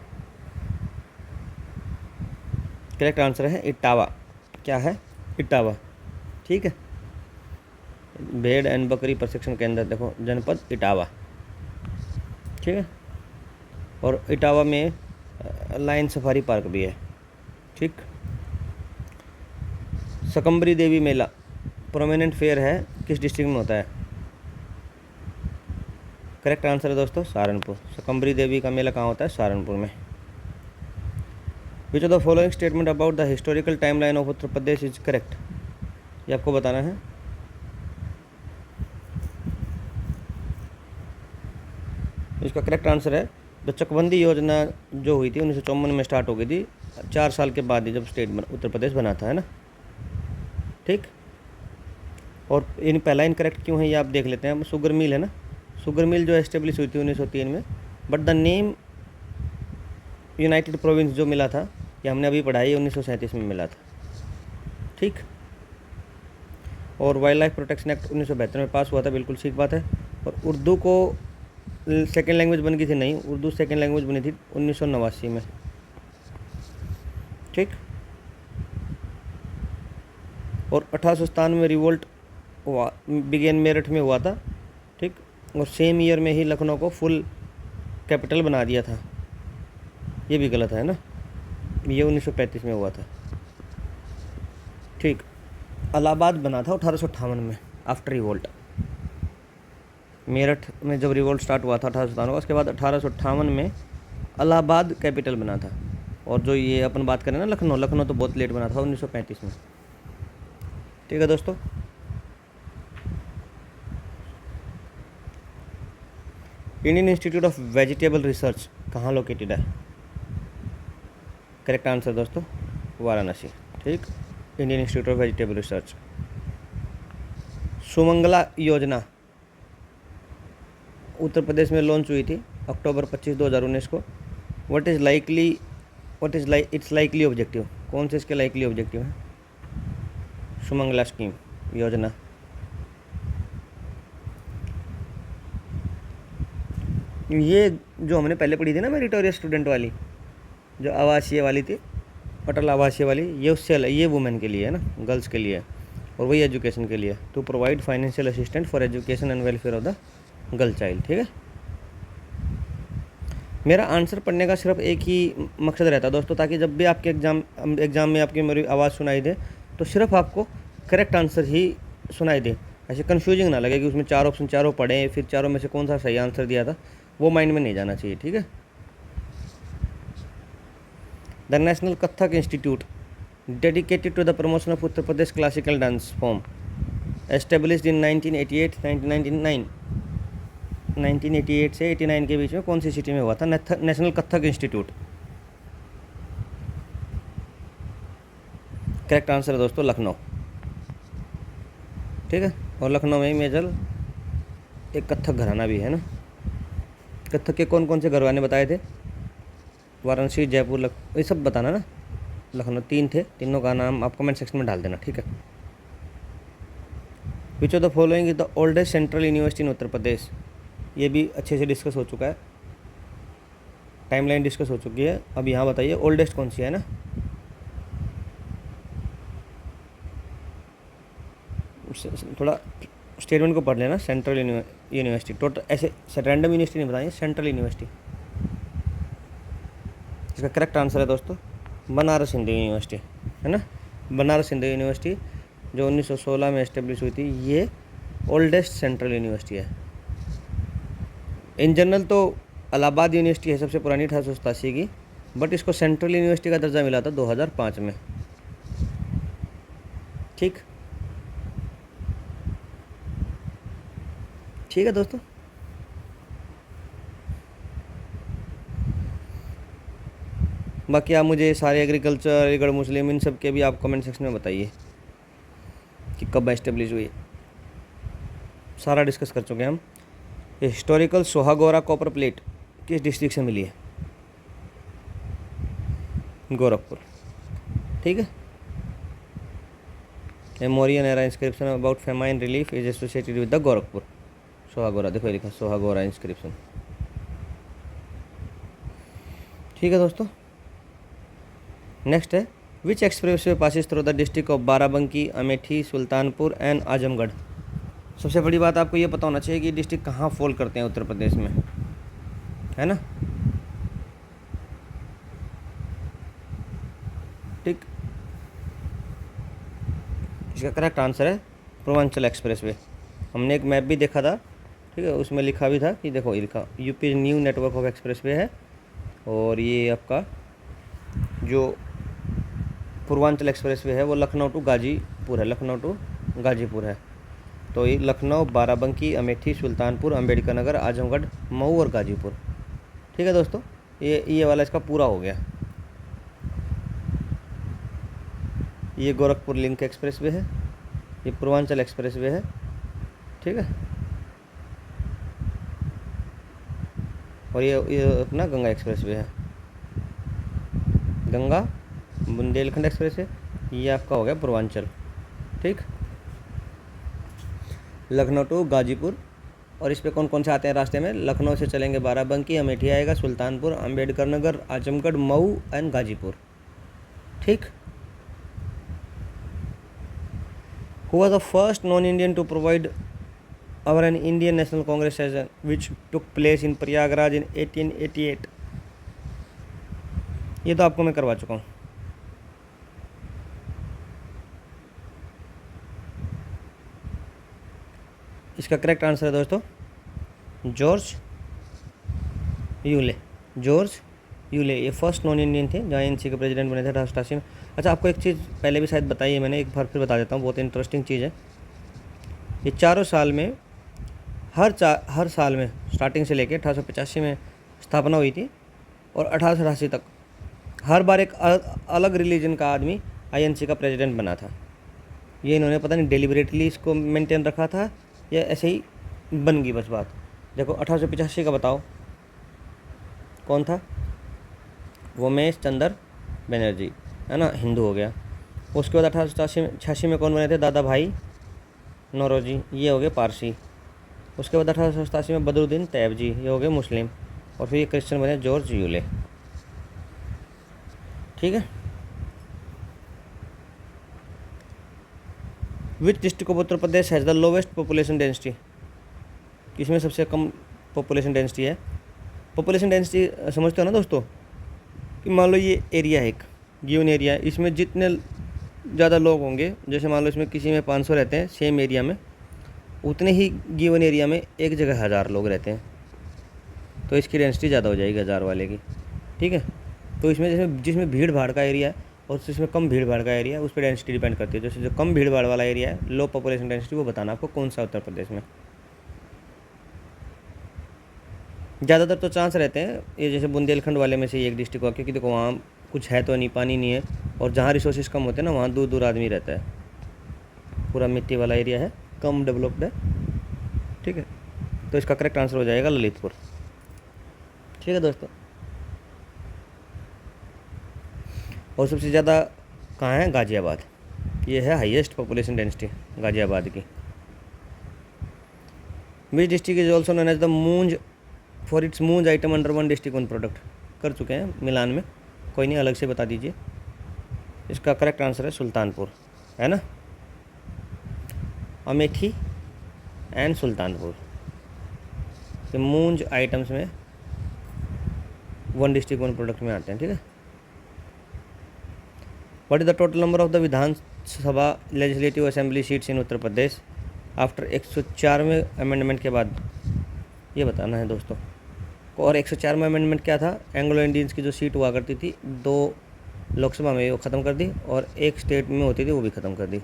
करेक्ट आंसर है इटावा। क्या है? इटावा, ठीक है। भेड़ एंड बकरी प्रशिक्षण केंद्र, देखो जनपद इटावा, ठीक है। और इटावा में लायन सफारी पार्क भी है, ठीक। सकंबरी देवी मेला प्रोमिनेंट फेयर है, किस डिस्ट्रिक्ट में होता है? करेक्ट आंसर है दोस्तों सहारनपुर। सकंबरी देवी का मेला कहाँ होता है? सहारनपुर में। Which of the following statement about the historical timeline of Uttar Pradesh is correct, ये आपको बताना है। इसका करेक्ट आंसर है द चकबंदी योजना जो हुई थी 1954 में स्टार्ट हो गई थी, 4 साल के बाद ही जब उत्तर प्रदेश बना था, है ना, ठीक। और इन पहला इनकरेक्ट क्यों है ये आप देख लेते हैं। शुगर मिल है ना, शुगर मिल जो एस्टेब्लिश हुई थी 1903 में, but the name United province जो मिला था, ये हमने अभी पढ़ाई, 1937 में मिला था, ठीक। और वाइल्ड लाइफ प्रोटेक्शन एक्ट 1972 में पास हुआ था, बिल्कुल ठीक बात है। और उर्दू को सेकेंड लैंग्वेज बन गई थी, नहीं, उर्दू सेकेंड लैंग्वेज बनी थी 1989 में, ठीक। और 1897 में रिवोल्ट हुआ, बिगेन मेरठ में हुआ था, ठीक। और सेम ईयर में ही लखनऊ को फुल कैपिटल बना दिया था, ये भी गलत है ना, ये 1935 में हुआ था, ठीक। इलाहाबाद बना था 1858 में आफ्टर रिवोल्ट। मेरठ में जब रिवोल्ट स्टार्ट हुआ था 1857 का, उसके बाद 1858 में इलाहाबाद कैपिटल बना था। और जो ये अपन बात करें ना लखनऊ तो बहुत लेट बना था, 1935 में, ठीक है दोस्तों। Indian institute of vegetable research कहाँ लोकेटेड है? करेक्ट आंसर दोस्तों वाराणसी, ठीक। Indian institute of vegetable research. Sumangala योजना उत्तर प्रदेश में लॉन्च हुई थी अक्टूबर 25, 2019 को। What is it's likely objective, कौन से इसके लाइकली ऑब्जेक्टिव है? सुमंगला स्कीम योजना। ये जो हमने पहले पढ़ी थी ना मेरिटोरियस स्टूडेंट वाली, जो आवासीय वाली थी, अटल आवासीय वाली, ये उससे ये वुमेन के लिए है ना, गर्ल्स के लिए, और वही एजुकेशन के लिए, to provide financial assistant for education and welfare of the girl child, ठीक है। मेरा आंसर पढ़ने का सिर्फ एक ही मकसद रहता है दोस्तों, ताकि जब भी आपके एग्ज़ाम में आपकी मेरी आवाज़ सुनाई दे तो सिर्फ आपको करेक्ट आंसर ही सुनाई दे, ऐसे कन्फ्यूजिंग ना लगे कि उसमें 4 ऑप्शन चारों पढ़े, फिर चारों में से कौन सा सही आंसर दिया था, वो माइंड में नहीं जाना चाहिए, ठीक है। The national Kathak institute dedicated to the promotion of Uttar Pradesh classical dance form established in 1988, 1999, 1988 से 89 के बीच में कौन सी सिटी में हुआ था national Kathak institute? Correct answer है दोस्तों लखनऊ। ठीक है, और लखनऊ में ही मेजर एक कथक घराना भी है ना। कथक के कौन कौन से घराने बताए थे? वाराणसी, जयपुर, ये सब बताना ना। लखनऊ 3 थे, तीनों का नाम आप कमेंट सेक्शन में डाल देना। ठीक है। Which of the following is the oldest central university in Uttar Pradesh? ये भी अच्छे से डिस्कस हो चुका है, टाइमलाइन डिस्कस हो चुकी है। अब यहाँ बताइए ओल्डेस्ट कौन सी है ना। थोड़ा स्टेटमेंट को पढ़ लेना। सेंट्रल यूनिवर्सिटी, टोटल ऐसे रैंडम यूनिवर्सिटी नहीं बताइए, सेंट्रल यूनिवर्सिटी। इसका करेक्ट आंसर है दोस्तों बनारस हिंदू यूनिवर्सिटी, है ना। बनारस हिंदू यूनिवर्सिटी जो 1916 में एस्टेब्लिश हुई थी, ये ओल्डेस्ट सेंट्रल यूनिवर्सिटी है। इन जनरल तो इलाहाबाद यूनिवर्सिटी है सबसे पुरानी 1887 की, बट इसको सेंट्रल यूनिवर्सिटी का दर्जा मिला था 2005 में। ठीक है दोस्तों। बाकी आप मुझे सारे एग्रीकल्चर, अलीगढ़ मुस्लिम, इन सब के भी आप कमेंट सेक्शन में बताइए कि कब एस्टेब्लिश हुई। सारा डिस्कस कर चुके हैं हम। हिस्टोरिकल सोहागोरा कॉपर प्लेट किस डिस्ट्रिक्ट से मिली है? गोरखपुर। ठीक है। Memorial era inscription about famine relief is associated with the Gorakhpur. Sohgaura, देखो ये लिखा सोहागोरा इंस्क्रिप्शन। ठीक है दोस्तों। नेक्स्ट है which express way passes through the district of Barabanki, Amethi, Sultanpur and Azamgarh? सबसे बड़ी बात आपको ये पता होना चाहिए कि डिस्ट्रिक्ट कहाँ फॉल करते हैं उत्तर प्रदेश में, है ना। ठीक, इसका करेक्ट आंसर है पूर्वांचल एक्सप्रेस वे। हमने एक मैप भी देखा था, ठीक है, उसमें लिखा भी था कि देखो ये लिखा UP new network of express way है, और ये आपका जो पूर्वांचल एक्सप्रेस वे है वो लखनऊ टू गाजीपुर है, लखनऊ टू गाजीपुर है। तो ये लखनऊ, बाराबंकी, अमेठी, सुल्तानपुर, अम्बेडकर नगर, आजमगढ़, मऊ और गाजीपुर। ठीक है दोस्तों, ये वाला इसका पूरा हो गया। ये गोरखपुर लिंक एक्सप्रेस वे है, ये पूर्वांचल एक्सप्रेस वे है। ठीक है, और ये अपना गंगा एक्सप्रेस वे है, गंगा बुंदेलखंड एक्सप्रेस है। ये आपका हो गया पूर्वांचल। ठीक, लखनऊ टू गाजीपुर। और इस पे कौन कौन से आते हैं रास्ते में? लखनऊ से चलेंगे बाराबंकी, अमेठी आएगा, सुल्तानपुर, अम्बेडकर नगर, आजमगढ़, मऊ एंड गाजीपुर। ठीक। Who was the first non Indian to provide our an Indian National Congress session which took place in Prayagraj in 1888? ये तो आपको मैं करवा चुका हूँ। इसका करेक्ट आंसर है दोस्तों जॉर्ज यूले। जॉर्ज यूले ये फर्स्ट नॉन इंडियन थे जो ANC के प्रेसिडेंट बने थे 1888 में। अच्छा, आपको एक चीज़ पहले भी शायद बताई है मैंने, एक बार फिर बता देता हूँ, बहुत इंटरेस्टिंग चीज़ है। ये चारों साल में हर साल में स्टार्टिंग से लेके 1885 में स्थापना हुई थी और 1888 तक हर बार एक अलग रिलीजन का आदमी INC का प्रेसिडेंट बना था। ये इन्होंने पता नहीं डेलिबरेटली इसको मेंटेन रखा था या ऐसे ही बन गई बस बात। देखो 1885 का बताओ कौन था? वोमेश चंद्र बनर्जी, है ना, हिंदू हो गया। उसके बाद 1886 में कौन बने थे? दादा भाई नौरोजी, ये हो गए पारसी। उसके बाद 1887 में बदरुद्दीन तैयब जी, ये हो गए मुस्लिम। और फिर ये क्रिश्चियन बने जॉर्ज यूले। ठीक है। Which district of Uttar Pradesh has the lowest population density? किसमें सबसे कम पॉपुलेशन डेंसिटी है? पॉपुलेशन डेंसिटी समझते हो ना दोस्तों, कि मान लो ये एरिया है, एक गिवन एरिया है, इसमें जितने ज़्यादा लोग होंगे, जैसे मान लो इसमें किसी में 500 रहते हैं सेम एरिया में, उतने ही गिवन एरिया में एक जगह 1000 लोग रहते हैं, तो इसकी डेंसिटी ज़्यादा हो जाएगी 1000 वाले की। ठीक है। तो इसमें जिसमें भीड़ भाड़ का एरिया है और जिसमें कम भीड़ भाड़ का एरिया है, उस पर डेंसिटी डिपेंड करती है। जैसे जो कम भीड़ भाड़ वाला एरिया है, लो पॉपुलेशन डेंसिटी, वो बताना आपको कौन सा उत्तर प्रदेश में। ज़्यादातर तो चांस रहते हैं ये जैसे बुंदेलखंड वाले में से ही एक डिस्ट्रिक्ट हुआ, क्योंकि देखो वहाँ कुछ है तो नहीं, पानी नहीं है, और जहाँ रिसोर्सेज कम होते हैं ना वहाँ दूर दूर आदमी रहता है, पूरा मिट्टी वाला एरिया है, कम डेवलप्ड है। ठीक है, तो इसका करेक्ट आंसर हो जाएगा ललितपुर। ठीक है दोस्तों, और सबसे ज़्यादा कहाँ है? गाज़ियाबाद। ये है हाईएस्ट पॉपुलेशन डेंसिटी गाज़ियाबाद की। Which district is also known as the moonj for its moonj item under one district one product? कर चुके हैं मिलान में, कोई नहीं, अलग से बता दीजिए। इसका करेक्ट आंसर है सुल्तानपुर, है ना, अमेठी एंड सुल्तानपुर, ये मूंज आइटम्स में वन डिस्ट्रिक्ट वन प्रोडक्ट में आते हैं। ठीक है, what is the total number of the Vidhansabha legislative assembly seats in Uttar Pradesh after 104वें अमेंडमेंट के बाद? ये बताना है दोस्तों। और 104वां अमेंडमेंट क्या था? एंग्लो इंडियंस की जो सीट हुआ करती थी 2 लोकसभा में, वो ख़त्म कर दी, और 1 स्टेट में होती थी वो भी ख़त्म कर दी।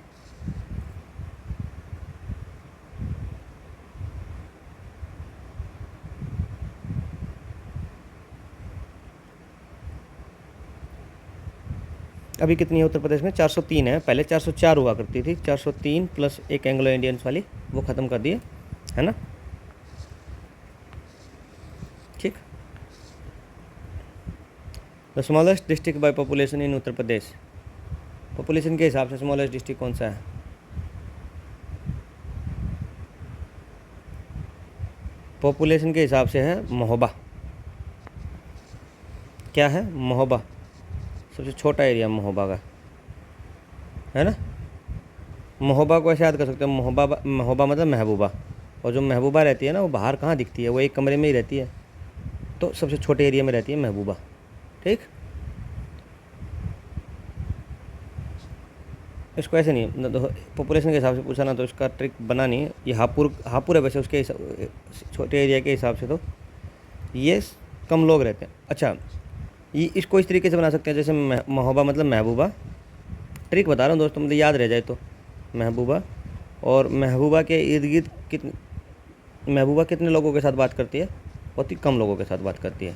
अभी कितनी है उत्तर प्रदेश में? 403 है, पहले 404 हुआ करती थी, 403 प्लस 1 एंग्लो इंडियंस वाली, वो ख़त्म कर दिए, है ना। ठीक, the smallest district by population in Uttar Pradesh, population के हिसाब से स्मॉलेस्ट डिस्ट्रिक्ट कौन सा है? पॉपुलेशन के हिसाब से है महोबा। क्या है? महोबा, सबसे छोटा एरिया महोबा का, है ना। महोबा को ऐसे याद कर सकते हो, महोबा मतलब महबूबा, और जो महबूबा रहती है ना वो बाहर कहाँ दिखती है, वो एक कमरे में ही रहती है, तो सबसे छोटे एरिया में रहती है महबूबा। ठीक, इसको ऐसे नहीं, पॉपुलेशन के हिसाब से पूछा ना तो इसका ट्रिक बना नहीं। ये हापुड़ है वैसे, उसके छोटे एरिया के हिसाब से तो ये कम लोग रहते हैं। अच्छा, ये इसको इस तरीके से बना सकते हैं जैसे महोबा मतलब महबूबा, ट्रिक बता रहा हूँ दोस्तों, मतलब याद रह जाए तो, महबूबा, और महबूबा के इर्द गिर्द महबूबा कितने लोगों के साथ बात करती है? बहुत ही कम लोगों के साथ बात करती है।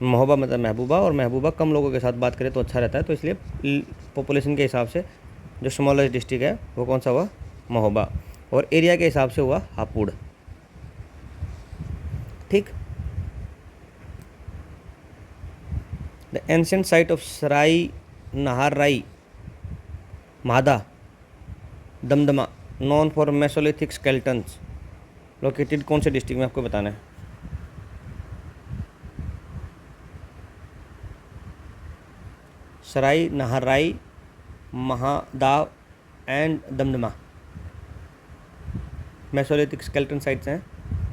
महोबा मतलब महबूबा, और महबूबा कम लोगों के साथ बात करे तो अच्छा रहता है, तो इसलिए पॉपुलेशन के हिसाब से जो स्मॉलेस्ट डिस्ट्रिक्ट है वो कौन सा हुआ? महोबा, और एरिया के हिसाब से हुआ हापुड़। ठीक, the ancient site of Sarai Nahar Rai मादा Damdama known for mesolithic skeletons located कौन से डिस्ट्रिक्ट में? आपको बताना है। Sarai Nahar Rai, Mahadaha and Damdama mesolithic skeleton sites हैं,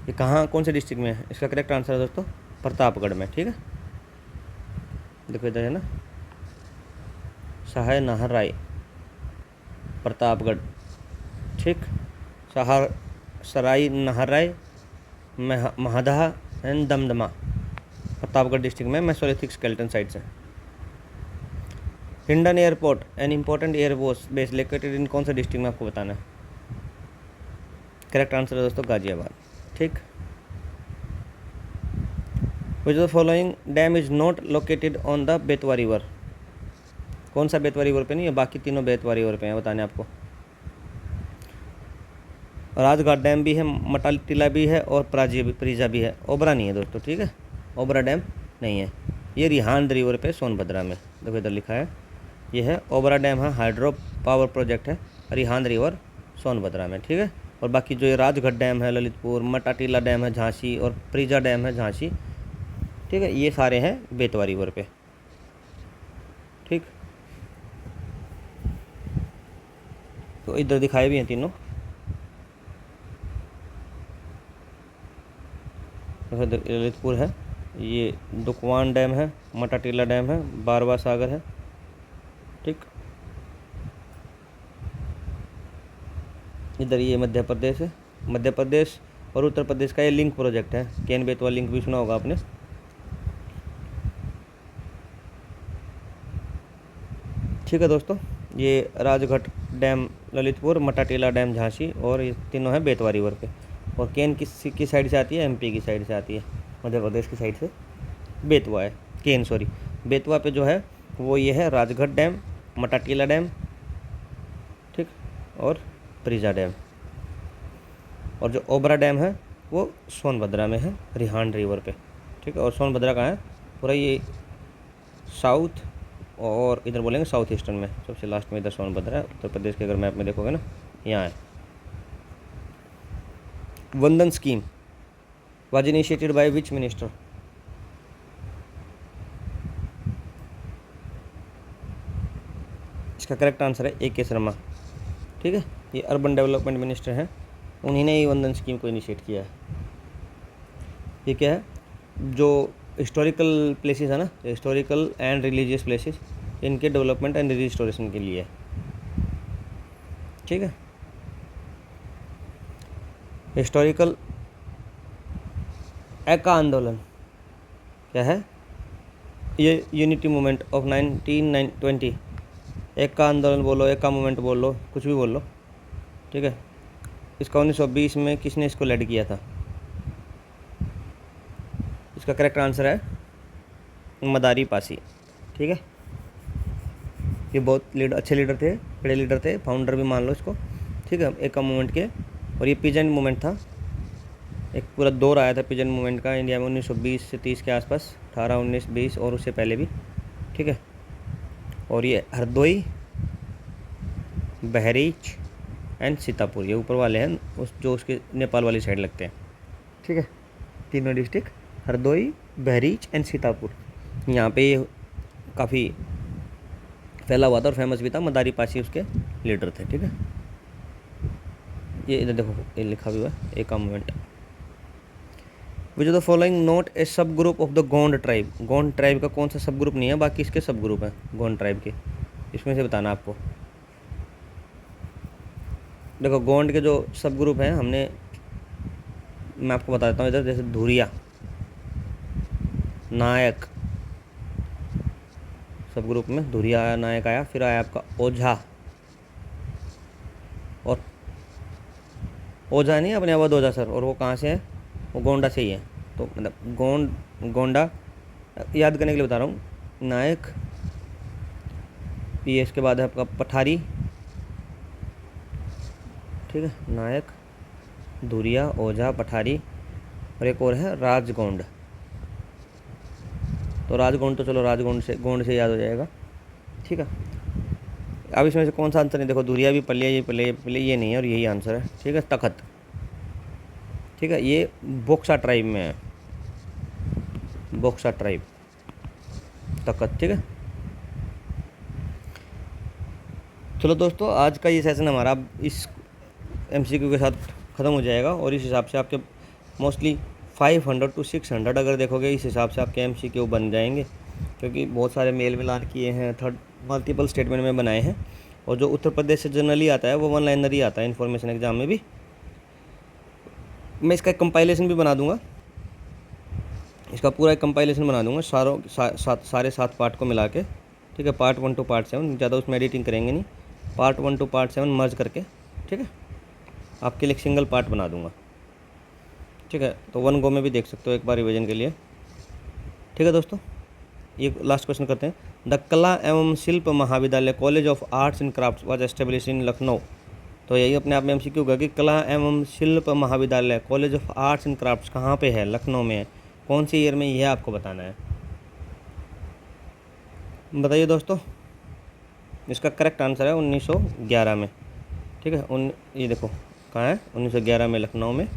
ये कहाँ कौन से डिस्ट्रिक्ट में है? इसका करेक्ट आंसर है दोस्तों प्रतापगढ़ में। ठीक है, देखो इधर है ना, सहाय नाहरराई प्रतापगढ़। ठीक, सराई नाहरराई, महादाह एंड दमदमा प्रतापगढ़ डिस्ट्रिक्ट में मेसोलिथिक स्केलेटन साइट्स हैं। Hindon airport an important air base located in कौन सा डिस्ट्रिक्ट में? आपको बताना है। करेक्ट आंसर है दोस्तों गाजियाबाद। ठीक, which the following dam is not located on the Betwa river? कौन सा बेतवा रिवर पे नहीं है? बाकी तीनों बेतवा रिवर पे हैं, बताने आपको। राजघाट डैम भी है, मटाटीला भी है, और प्रीजा भी है। ओबरा नहीं है दोस्तों। ठीक है, ओबरा डैम नहीं है, ये रिहांद रिवर पे सोनभद्रा में, देखो इधर लिखा है, ये है ओबरा डैम है, हाइड्रो पावर प्रोजेक्ट है, रिहांद रिवर सोनभद्रा में। ठीक है, और बाकी जो ये राजघाट डैम है ललितपुर, मटाटीला डैम है झांसी, और प्रीजा डैम है झांसी, ठीक है, ये सारे हैं बेतवा रिवर पे। ठीक, तो इधर दिखाए भी हैं तीनों, ललितपुर है, ये दुकवान डैम है, मटाटीला डैम है, बारवा सागर है। ठीक, इधर ये मध्य प्रदेश है, मध्य प्रदेश और उत्तर प्रदेश का ये लिंक प्रोजेक्ट है, केन बेतवा लिंक भी सुना होगा आपने। ठीक है दोस्तों, ये राजघाट डैम ललितपुर, मटाटीला डैम झांसी, और ये तीनों हैं बेतवा रिवर पे। और केन किस साइड से आती है, एमपी की साइड से आती है, मध्य प्रदेश की साइड से बेतवा है, केन सॉरी। बेतवा पे जो है वो ये है राजगढ़ डैम, मटाटीला डैम, ठीक, और प्रिजा डैम। और जो ओबरा डैम है वो सोनभद्रा में है, रिहांड रिवर पे, ठीक है। और सोनभद्रा कहाँ है, पूरा ये साउथ और इधर बोलेंगे साउथ ईस्टर्न में, सबसे लास्ट में इधर सोनभद्रा है। उत्तर प्रदेश के अगर मैप में देखोगे ना, यहाँ है। वंदन scheme was initiated by which minister? इसका करेक्ट आंसर है ए.के. शर्मा, ठीक है। ये अर्बन डेवलपमेंट मिनिस्टर हैं, उन्हीं ने ये वंदन स्कीम को इनिशिएट किया है। ये क्या है, जो हिस्टोरिकल प्लेसेस है ना, हिस्टोरिकल एंड रिलीजियस प्लेसेस, इनके डेवलपमेंट एंड रिस्टोरेशन के लिए है, ठीक है। हिस्टोरिकल एका आंदोलन क्या है, ये यूनिटी मूवमेंट ऑफ 1920, एका आंदोलन बोलो, एका मूवमेंट बोल लो, कुछ भी बोल लो, ठीक है। इसका 1920 में किसने इसको लीड किया था? इसका करेक्ट आंसर है मदारी पासी, ठीक है। ये बहुत अच्छे लीडर थे, बड़े लीडर थे, फाउंडर भी मान लो इसको, ठीक है, एका मूवमेंट के। और ये पीजेंट मूवमेंट था, एक पूरा दौर आया था पीजेंट मूवमेंट का इंडिया में 1920 से 30 के आसपास, 18, 19, 20 और उससे पहले भी, ठीक है। और ये हरदोई, बहरीच एंड सीतापुर, ये ऊपर वाले हैं, उस जो उसके नेपाल वाली साइड लगते हैं, ठीक है। तीनों डिस्ट्रिक्ट हरदोई, बहरीच एंड सीतापुर, यहाँ पे ये काफ़ी फैला हुआ था और फेमस भी था। मदारी पासी उसके लीडर थे, ठीक है। ये इधर देखो, ये लिखा भी हुआ है, Eka movement. Which of the following not a sub group of the Gond tribe? Gond tribe का कौन सा सब ग्रुप नहीं है, बाकी इसके सब ग्रुप हैं गोंड ट्राइब के, इसमें से बताना आपको। देखो गोंड के जो सब ग्रुप हैं, मैं आपको बता देता हूँ इधर, जैसे धुरिया, नायक, सब ग्रुप में धुरिया आया, नायक आया, फिर आया आपका ओझा, और ओझा नहीं अपने अवध ओझा सर, और वो कहाँ से है, वो गोंडा से ही है। तो मतलब गोंडा याद करने के लिए बता रहा हूँ, नायक, ये इसके बाद है आपका पठारी, ठीक है, नायक, धुरिया, ओझा, पठारी, और एक और है राजगोंड। तो राजगोंड, तो चलो राजगोंड से, गोंड से याद हो जाएगा, ठीक है। अब इसमें से कौन सा आंसर नहीं, देखो धुरिया भी पल्ले, ये पल्ले ये नहीं है, और यही आंसर है, ठीक है, तखत, ठीक है। ये बोक्सा ट्राइब में है, बोक्सा ट्राइब, तखत, ठीक है। चलो दोस्तों, आज का ये सेशन हमारा इस एमसीक्यू के साथ ख़त्म हो जाएगा, और इस हिसाब से आपके मोस्टली 500 to 600 अगर देखोगे, इस हिसाब से आपके एमसीक्यू बन जाएंगे, क्योंकि बहुत सारे मेल मिलान किए हैं, मल्टीपल स्टेटमेंट में बनाए हैं। और जो उत्तर प्रदेश से जनरली आता है वो वन लाइनर ही आता है इन्फॉर्मेशन एग्जाम में भी। मैं इसका एक कंपाइलेशन भी बना दूंगा, इसका पूरा एक कंपाइलेशन बना दूंगा सारे 7 पार्ट को मिला के, ठीक है। पार्ट 1 to पार्ट 7, ज़्यादा उसमें एडिटिंग करेंगे नहीं, पार्ट 1 to पार्ट 7 मर्ज करके, ठीक है, आपके लिए एक सिंगल पार्ट बना दूंगा, ठीक है। तो 1 गो में भी देख सकते हो एक बार रिवीजन के लिए, ठीक है दोस्तों। ये लास्ट क्वेश्चन करते हैं। द कला एवं शिल्प महाविद्यालय college of arts and crafts was establish in Lucknow. तो यही अपने आप में एमसीक्यू होगा कि कला एवं शिल्प महाविद्यालय college of arts and crafts कहाँ पे है, लखनऊ में है, कौन सी ईयर में, यह आपको बताना है। बताइए दोस्तों, इसका करेक्ट आंसर है 1911 में, ठीक है। ये देखो कहाँ है, 1911 में लखनऊ में,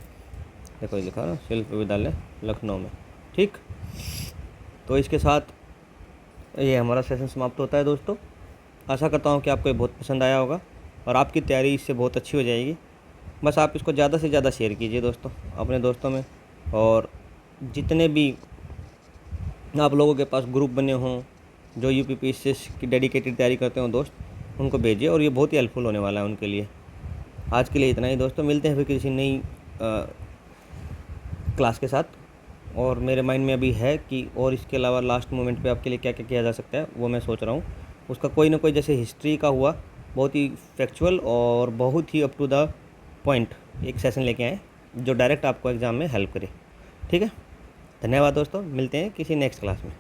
देखो ये लिखा है शिल्प विद्यालय लखनऊ में, ठीक। तो इसके साथ ये हमारा सेशन समाप्त होता है दोस्तों। आशा करता हूँ कि आपको ये बहुत पसंद आया होगा और आपकी तैयारी इससे बहुत अच्छी हो जाएगी। बस आप इसको ज़्यादा से ज़्यादा शेयर कीजिए दोस्तों अपने दोस्तों में, और जितने भी आप लोगों के पास ग्रुप बने हों जो यूपीपीएससी की डेडिकेटेड तैयारी करते हो दोस्त, उनको भेजिए, और ये बहुत ही हेल्पफुल होने वाला है उनके लिए। आज के लिए इतना ही दोस्तों, मिलते हैं फिर किसी नई क्लास के साथ। और मेरे माइंड में अभी है कि और इसके अलावा लास्ट मोमेंट पे आपके लिए क्या क्या किया जा सकता है वो मैं सोच रहा हूँ। उसका कोई ना कोई, जैसे हिस्ट्री का हुआ बहुत ही फैक्चुअल और बहुत ही अप टू द पॉइंट एक सेशन लेके आए, जो डायरेक्ट आपको एग्ज़ाम में हेल्प करे। ठीक है, धन्यवाद दोस्तों, मिलते हैं किसी नेक्स्ट क्लास में।